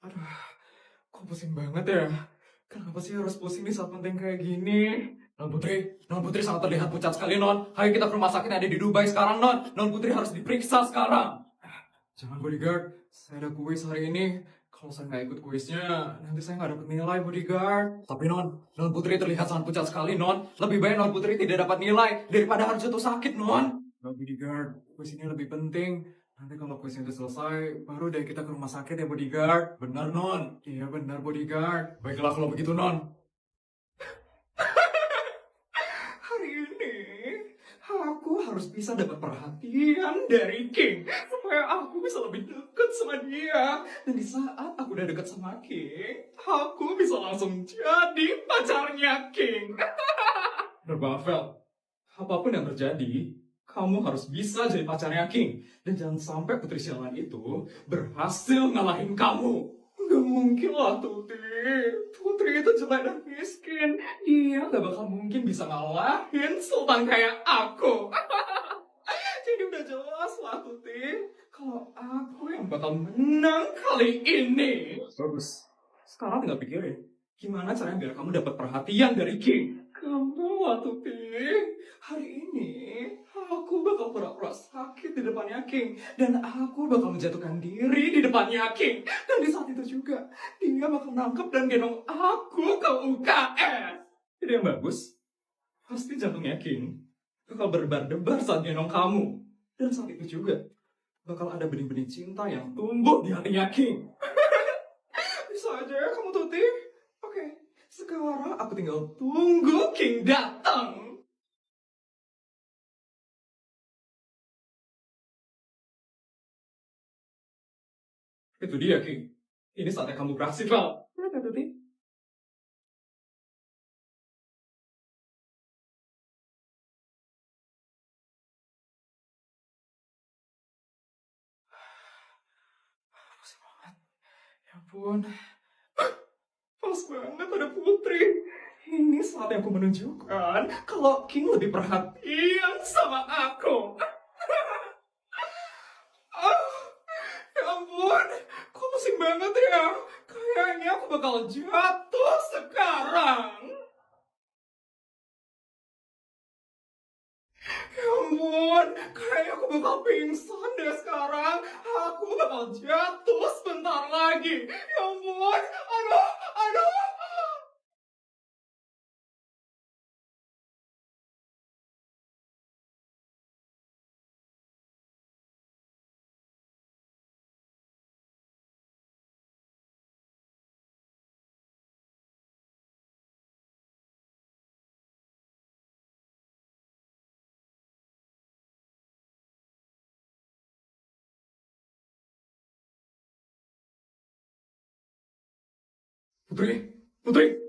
Aduh, kok pusing banget ya? Kenapa sih harus pusing di saat penting kayak gini? Non Putri sangat terlihat pucat sekali, Non. Ayo kita ke rumah sakit yang ada di Dubai sekarang, Non. Non Putri harus diperiksa sekarang. Jangan bodyguard, saya ada kuis hari ini. Kalau saya nggak ikut kuisnya, nanti saya nggak dapat nilai bodyguard. Tapi Non Putri terlihat sangat pucat sekali, Non. Lebih baik Non Putri tidak dapat nilai daripada harus jatuh sakit, Non. Nggak bodyguard, kuis ini lebih penting. Nanti kalau kuisnya udah selesai, baru deh kita ke rumah sakit ya bodyguard. Benar, Non? Iya benar bodyguard. Baiklah kalau begitu, Non. Hari ini, aku harus bisa dapat perhatian dari King. Supaya aku bisa lebih dekat sama dia. Dan di saat aku udah dekat sama King, aku bisa langsung jadi pacarnya King. Bener banget, Vel. Apapun yang terjadi, kamu harus bisa jadi pacarnya King. Dan jangan sampai Putri Sialan itu berhasil ngalahin kamu. Gak mungkin lah, Tuti. Putri itu jelek dan miskin. Dia gak bakal mungkin bisa ngalahin sultan kayak aku. Jadi udah jelas lah, Tuti. Kalau aku yang bakal menang kali ini. Bagus. Sekarang tinggal pikirin. Gimana caranya biar kamu dapat perhatian dari King? Kamu lah, Tuti. Hari ini, aku bakal pura-pura sakit di depannya King. Dan aku bakal menjatuhkan diri di depannya King. Dan di saat itu juga, dia bakal nangkep dan gendong aku ke UKS. Jadi yang bagus, pasti jantungnya King bakal berdebar-debar saat gendong kamu. Dan saat itu juga, bakal ada benih-benih cinta yang tumbuh di hatinya King. Bisa aja ya kamu, Tuti. Oke, sekarang aku tinggal tunggu King datang. Itu dia, King. Ini saatnya kamu beraksi, Val. Lihat ya, Tuti. Pusing banget. Ya ampun. Pas banget ada Putri. Ini saatnya aku menunjukkan kalau King lebih perhatian sama aku. Ah, ya ampun. Kok pusing banget ya? Kayaknya aku bakal jatuh sekarang. Ya ampun, kayaknya aku bakal pingsan deh sekarang. Aku bakal jatuh sebentar lagi. Ya ampun, aduh, aduh. Putri, Putri.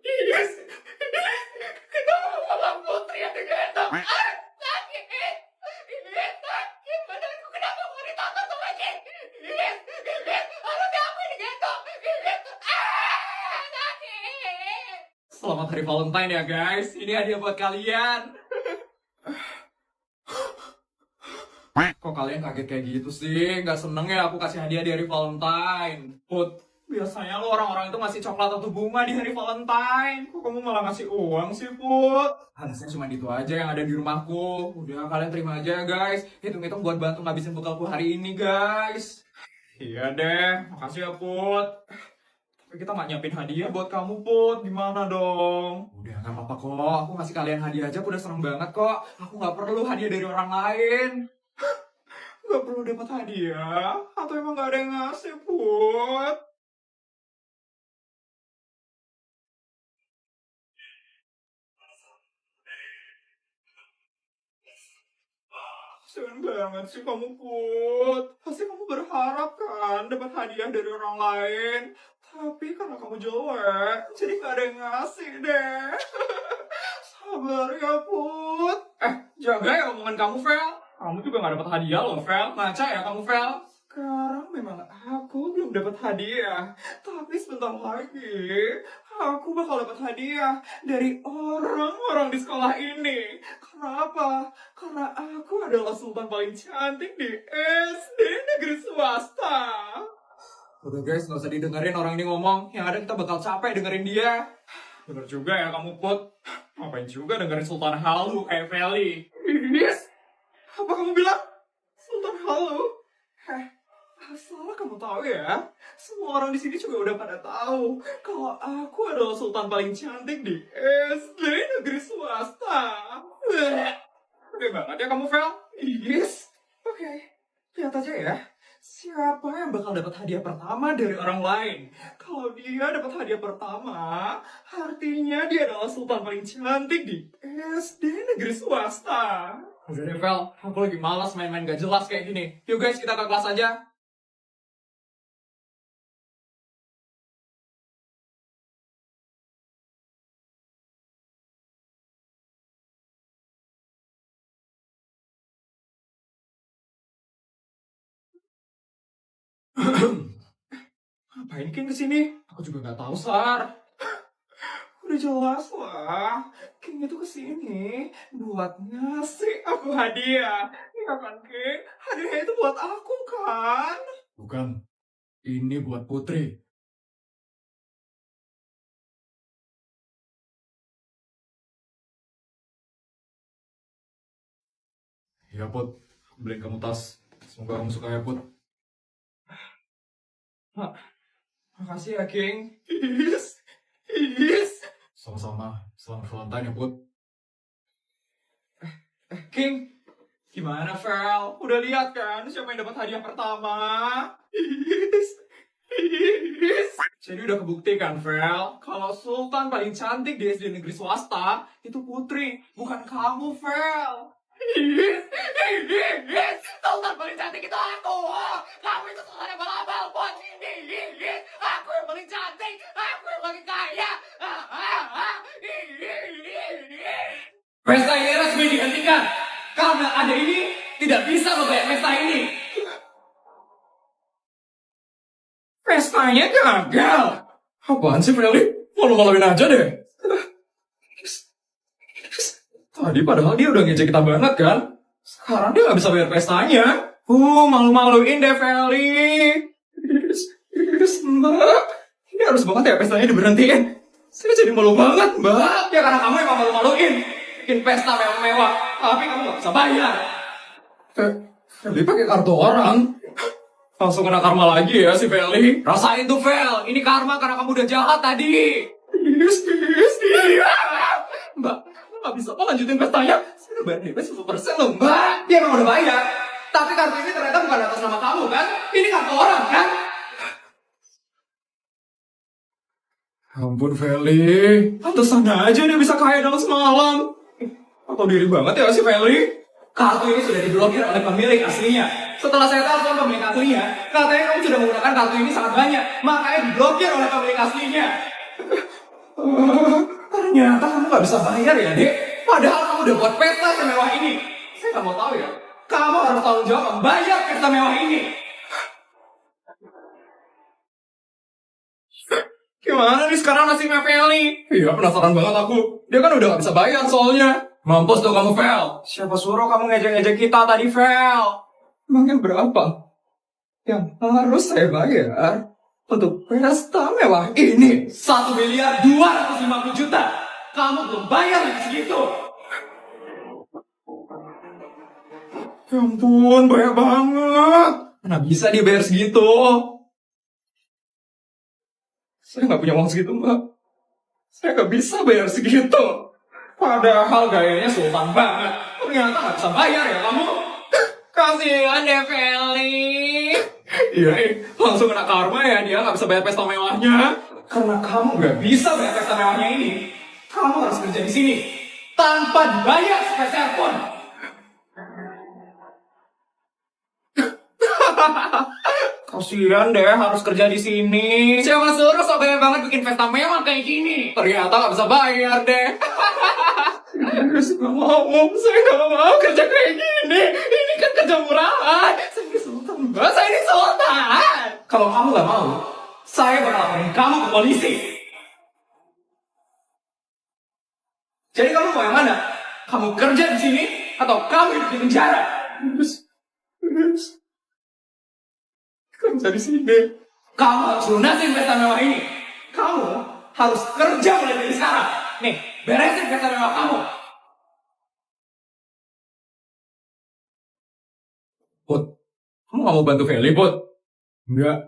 Yes, kita malah Putri yang digendong. Ah, sakit. Ini sakit badanku, kenapa mau ditonton sama King? Ini, harusnya aku yang digendong. Ini, sakit. Selamat Hari Valentine ya guys. Ini hadiah buat kalian. Kok kalian kaget kayak gitu sih? Gak seneng ya aku kasih hadiah di hari Valentine. Put, biasanya lo orang-orang itu ngasih coklat atau bunga di hari Valentine. Kok kamu malah ngasih uang sih, Put? Harusnya cuma itu aja yang ada di rumahku. Udah, kalian terima aja ya, guys. Hitung-hitung buat bantu ngabisin bekalku hari ini, guys. Iya deh, makasih ya, Put. Tapi kita nggak nyiapin hadiah buat kamu, Put. Gimana dong? Udah, nggak apa-apa kok. Aku ngasih kalian hadiah aja, aku udah seneng banget kok. Aku nggak perlu hadiah dari orang lain. Gak perlu dapat hadiah? Atau emang gak ada yang ngasih, Put? Kasian banget sih kamu, Put. Pasti kamu berharap kan dapat hadiah dari orang lain. Tapi karena kamu jelek, jadi gak ada yang ngasih deh. Sabar ya, Put. Jaga ya omongan kamu, Vel. Kamu juga gak dapat hadiah loh, Vel. Ngaca ya kamu, Vel. Sekarang memang aku belum dapat hadiah. Tapi sebentar lagi, aku bakal dapat hadiah dari orang-orang di sekolah ini. Karena apa? Karena aku adalah sultan paling cantik di SD negeri swasta. Udah guys, gak usah didengerin orang ini ngomong. Yang ada kita bakal capek dengerin dia. Bener juga ya kamu, Put. Ngapain juga dengerin Sultan Halu kayak Feli? Yes! Apa kamu bilang? Sultan Halu? Asal kamu tahu ya, semua orang di sini juga udah pada tahu kalau aku adalah sultan paling cantik di SD negeri swasta. Oke banget ya kamu, Vel. Yes. Oke. Lihat aja ya. Siapa yang bakal dapat hadiah pertama dari orang lain? Kalau dia dapat hadiah pertama, artinya dia adalah sultan paling cantik di SD negeri swasta. Udah deh, Vel. Aku lagi malas main-main gak jelas kayak gini. Yuk guys, kita ke kelas aja. Ngapain King kesini? Aku juga nggak tahu, Sar. Udah jelas lah, King itu kesini buat ngasih aku hadiah. Iya kan, King? Hadiahnya itu buat aku kan? Bukan, ini buat Putri. Ya, Put. Beliin kamu tas. Semoga kamu suka ya, Put. Makasih ya, King. Yes. Yes. Sama-sama. Selamat Valentine ya, Put. King. Gimana, Vel? Udah lihat kan siapa yang dapat hadiah pertama? Yes. Yes. Jadi udah kebuktikan, Vel, kalau sultan paling cantik di SD negeri swasta itu Putri, bukan kamu, Vel. Yes. Yes. Sultan paling cantik itu aku. Kamu itu sultan yang abal buat ini. Yes. Aku yang paling cantik. Aku yang paling kaya. Pesta ini resmi dihentikan. Karena ada ini tidak bisa membayar pesta ini. Pestanya gagal. Apaan sih, Feli? Malu-maluin aja deh. Tadi padahal dia udah ngejek kita banget kan? Sekarang dia gak bisa bayar pestanya. Malu-maluin deh, Feli. Mbak. Ini harus banget ya pestanya diberhentiin. Saya jadi malu banget, Mbak. Ya karena kamu emang malu-maluin. Bikin pesta mewah-mewah, tapi kamu gak bisa bayar. Feli pakai kartu orang. Langsung kena karma lagi ya si Feli. Rasain tuh, Fel. Ini karma karena kamu udah jahat tadi. Yes. Mbak, gak bisa apa lanjutin pestanya. Saya udah bayar DP 10% loh, Mbak. Dia emang udah bayar. Tapi kartu ini ternyata bukan atas nama kamu kan? Ini kartu orang kan? Ampun, Feli. Pantesan aja dia bisa kaya dalam semalam. Atau diri banget ya si Feli. Kartu ini sudah diblokir oleh pemilik aslinya. Setelah saya telepon pemilik aslinya, katanya kamu sudah menggunakan kartu ini sangat banyak, makanya diblokir oleh pemilik aslinya. Ternyata kamu gak bisa bayar ya, Dek. Padahal kamu udah buat pesta semewah ini. Saya gak mau tahu ya. Kamu harus tanggung jawab membayar pesta mewah ini. Gimana nih sekarang nasibnya Feli? Iya, penasaran banget aku. Dia kan udah gak bisa bayar soalnya. Mampus tuh kamu, Fel. Siapa suruh kamu ngejek-ngejek kita tadi, Fel? Emangnya berapa yang harus saya bayar untuk pesta mewah ini? 1.250 juta. Kamu belum bayar lagi segitu. Ya ampun, banyak banget. Mana bisa dia bayar segitu? Saya nggak punya uang segitu, Mbak. Saya nggak bisa bayar segitu. Padahal gayanya sultan banget. Ternyata nggak bisa bayar ya kamu. Kasihan deh, Feli. Iya, langsung kena karma ya. Dia nggak bisa bayar pesta mewahnya. Karena kamu nggak bisa bayar pesta mewahnya ini. Kamu harus kerja di sini tanpa dibayar sepeser pun. Kasihan deh harus kerja di sini. Siapa suruh sok banyak banget bikin pesta mewah kayak gini? Ternyata nggak bisa bayar deh. Saya nggak mau kerja kayak gini. Ini kan kerja murahan. Saya ini sultan, Mbak. Saya ini sultan. Kalau kamu nggak mau, saya bakal laporin kamu ke polisi. Jadi kamu mau yang mana? Kamu kerja di sini atau kamu hidup di penjara? Terus, kerja di sini. Kamu harus lunasin pesta mewah ini. Kamu harus kerja mulai dari sekarang. Nih, beresin pesta mewah kamu. Put, kamu gak mau bantu Feli, Put? Enggak.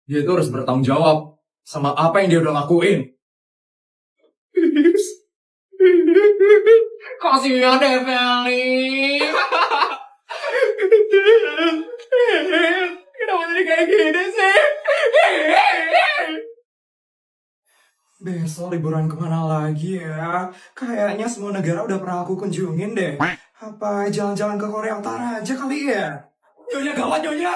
Dia itu harus bertanggung jawab sama apa yang dia udah lakuin. Kasihan deh, Feli. Kenapa jadi kayak gini sih? Besok liburan kemana lagi ya? Kayaknya semua negara udah pernah aku kunjungin deh. Apa jalan-jalan ke Korea Utara aja kali ya? Nyonya gawat, Nyonya!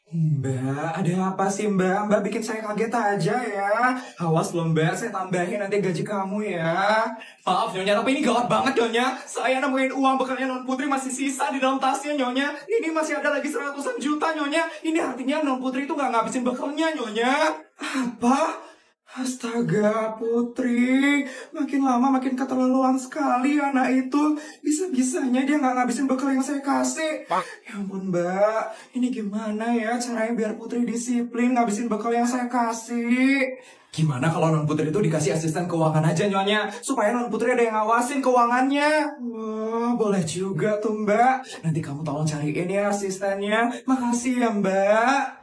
Mbak, ada apa sih Mbak? Mbak bikin saya kaget aja ya. Awas loh Mbak, saya tambahin nanti gaji kamu ya. Maaf Nyonya, tapi ini gawat banget Nyonya. Saya nemuin uang bekalnya Non Putri masih sisa di dalam tasnya Nyonya. Ini masih ada lagi 100-an juta Nyonya. Ini artinya Non Putri itu nggak ngabisin bekalnya Nyonya. Apa? Astaga Putri, makin lama makin keterlaluan sekali anak itu. Bisa-bisanya dia nggak ngabisin bekal yang saya kasih. Ya ampun Mbak, ini gimana ya caranya biar Putri disiplin ngabisin bekal yang saya kasih? Gimana kalau Non Putri itu dikasih asisten keuangan aja Nyonya, supaya Non Putri ada yang ngawasin keuangannya. Wah, boleh juga tuh Mbak. Nanti kamu tolong cariin ya asistennya. Makasih ya Mbak.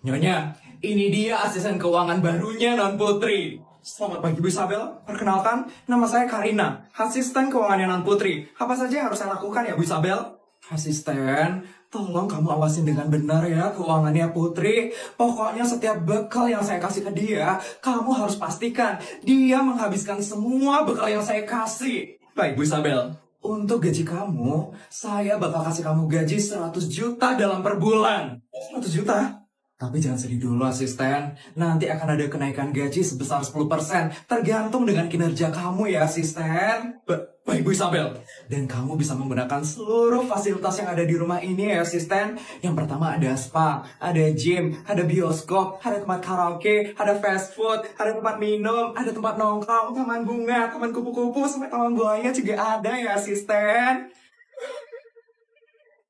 Nyonya, ini dia asisten keuangan barunya Non Putri. Selamat pagi Bu Isabel. Perkenalkan, nama saya Karina, asisten keuangannya Non Putri. Apa saja yang harus saya lakukan ya Bu Isabel? Asisten, tolong kamu awasin dengan benar ya keuangannya Putri. Pokoknya setiap bekal yang saya kasih ke dia, kamu harus pastikan dia menghabiskan semua bekal yang saya kasih. Baik Bu Isabel, untuk gaji kamu, saya bakal kasih kamu gaji 100 juta dalam per bulan. 100 juta? Tapi jangan sedih dulu asisten, nanti akan ada kenaikan gaji sebesar 10%, tergantung dengan kinerja kamu ya asisten. Baik Bu Isabel, dan kamu bisa menggunakan seluruh fasilitas yang ada di rumah ini ya asisten. Yang pertama ada spa, ada gym, ada bioskop, ada tempat karaoke, ada fast food, ada tempat minum, ada tempat nongkrong, taman bunga, taman kupu-kupu, sampai taman buaya juga ada ya asisten.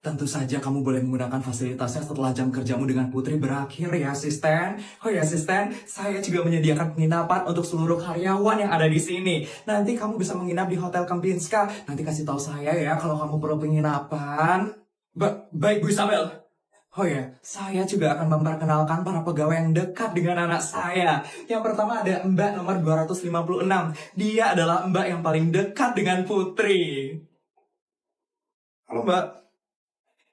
Tentu saja kamu boleh menggunakan fasilitasnya setelah jam kerjamu dengan Putri berakhir ya asisten. Oh ya asisten, saya juga menyediakan penginapan untuk seluruh karyawan yang ada di sini. Nanti kamu bisa menginap di Hotel Kempinska. Nanti kasih tahu saya ya kalau kamu perlu penginapan. Baik Bu Isabel. Oh ya, saya juga akan memperkenalkan para pegawai yang dekat dengan anak saya. Yang pertama ada Mbak nomor 256. Dia adalah Mbak yang paling dekat dengan Putri. Halo Mbak.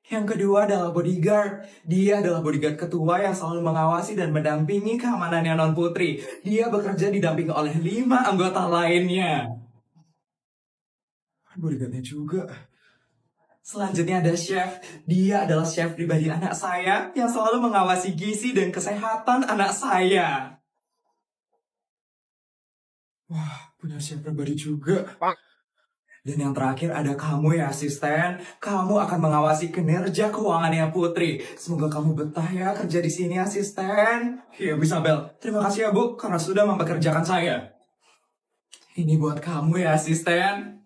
Yang kedua adalah bodyguard. Dia adalah bodyguard ketua yang selalu mengawasi dan mendampingi keamanannya Non Putri. Dia bekerja didampingi oleh 5 anggota lainnya. Bodyguardnya juga. Selanjutnya ada chef. Dia adalah chef pribadi anak saya yang selalu mengawasi gizi dan kesehatan anak saya. Wah, punya chef pribadi juga. Dan yang terakhir ada kamu ya asisten. Kamu akan mengawasi kinerja keuangannya Putri. Semoga kamu betah ya kerja di sini asisten. Ya Bu Isabel, terima kasih ya Bu karena sudah mempekerjakan saya. Ini buat kamu ya asisten.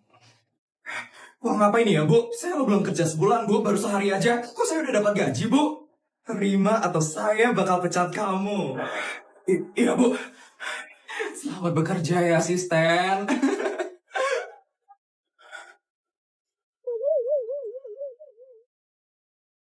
Uang apa ini ya Bu? Saya belum kerja sebulan Bu, baru sehari aja. Kok saya udah dapat gaji Bu? Terima atau saya bakal pecat kamu. Iya Bu. Selamat bekerja ya asisten.